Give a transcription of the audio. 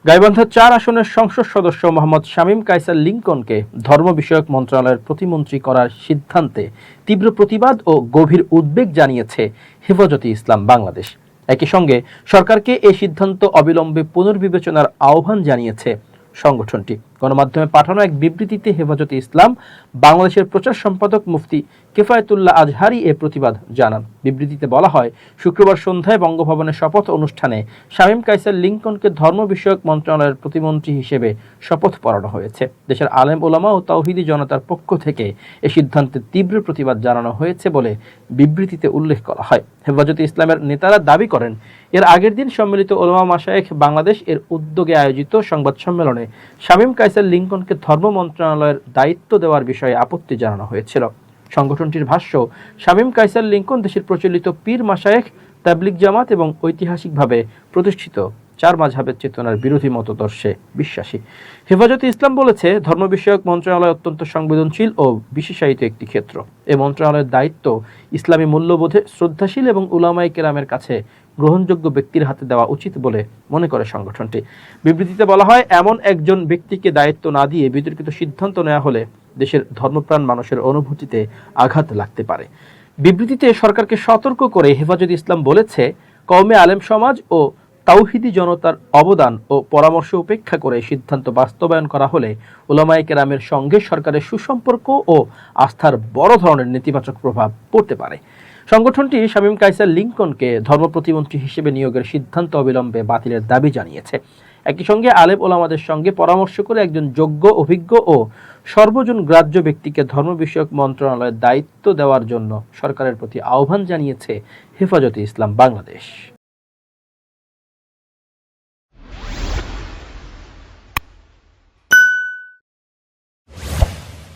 গাইবান্ধা ৪ আসনের সংসদ সদস্য মোহাম্মদ শামীম কায়সার লিংকনকে ধর্ম বিষয়ক মন্ত্রণালয়ের প্রতিমন্ত্রী করার সিদ্ধান্তে তীব্র প্রতিবাদ ও গভীর উদ্বেগ জানিয়েছে হেফাজতে ইসলাম বাংলাদেশ। একই সঙ্গে সরকারকে এই সিদ্ধান্ত অবিলম্বে পুনর্বিবেচনার আহ্বান জানিয়েছে সংগঠনটি। গণমাধ্যমে পাঠানো এক বিবৃতিতে হেফাজতে ইসলাম বাংলাদেশের প্রচার সম্পাদক মুফতি কিফায়েতুল্লাহ আজহারি এ প্রতিবাদ জানান। বিবৃতিতে বলা হয়, শুক্রবার সন্ধ্যায় বঙ্গভবনে শপথ অনুষ্ঠানে শামীম কায়সার লিংকনকে ধর্ম বিষয়ক মন্ত্রণালয়ের প্রতিমন্ত্রী হিসেবে শপথ পড়ানো হয়েছে। দেশের আলেম ওলামা ও তাওহিদি জনতার পক্ষ থেকে এ সিদ্ধান্তের তীব্র প্রতিবাদ জানানো হয়েছে বলে বিবৃতিতে উল্লেখ করা হয়। হেফাজতে ইসলামের নেতারা দাবি করেন, এর আগের দিন সম্মিলিত ওলামা মাশায়েখ বাংলাদেশ এর উদ্যোগে আয়োজিত সংবাদ সম্মেলনে শামীম কায়সার লিংকনকে ধর্ম মন্ত্রণালয়ের দায়িত্ব দেওয়ার বিষয়ে আপত্তি জানানো হয়েছিল। সংগঠনটির ভাষ্য, শামীম কায়সার লিংকন দেশের প্রচলিত পীর মাশায়েখ, তাবলিগ জামাত এবং ঐতিহাসিকভাবে প্রতিষ্ঠিত ৪ মাযহাবের চেতনার বিরোধী মতদর্শে বিশ্বাসী। হেফাজতে ইসলাম বলেছে, ধর্ম বিষয়ক মন্ত্রণালয় অত্যন্ত সংবেদনশীল ও বিশেষায়িত একটি ক্ষেত্র। এই মন্ত্রণালয়ের দায়িত্ব ইসলামী মূল্যবোধে শ্রদ্ধাশীল এবং উলামায়ে কেরামের কাছে গ্রহণযোগ্য ব্যক্তির হাতে দেওয়া উচিত বলে মনে করে সংগঠনটি। বিবৃতিতে বলা হয়, এমন একজন ব্যক্তিকে দায়িত্ব না দিয়ে বিতর্কিত সিদ্ধান্ত নেওয়া হলে দেশের ধর্মপ্রাণ মানুষের অনুভূতিতে আঘাত লাগতে পারে। বিবৃতিতে সরকারকে সতর্ক করে হেফাজতে ইসলাম বলেছে, কওমে আলেম সমাজ ও তাওহিদি জনতার অবদান ও পরামর্শ উপেক্ষা করে সিদ্ধান্ত বাস্তবায়ন করা হলে উলামায়ে কেরামের সঙ্গে সরকারের সুসম্পর্ক ও আস্থার বড় ধরনের নেতিবাচক প্রভাব পড়তে পারে। সংগঠনটি শামীম কায়সার লিংকনকে ধর্ম প্রতিমন্ত্রী হিসেবে নিয়োগের সিদ্ধান্ত অবিলম্বে বাতিলের দাবি জানিয়েছে। একই সঙ্গে আলেম ওলামাদের সঙ্গে পরামর্শ করে একজন যোগ্য, অভিজ্ঞ ও সর্বজন গ্রাহ্য ব্যক্তিকে ধর্ম বিষয়ক মন্ত্রণালয়ের দায়িত্ব দেওয়ার জন্য সরকারের প্রতি আহ্বান জানিয়েছে হেফাজতে ইসলাম বাংলাদেশ।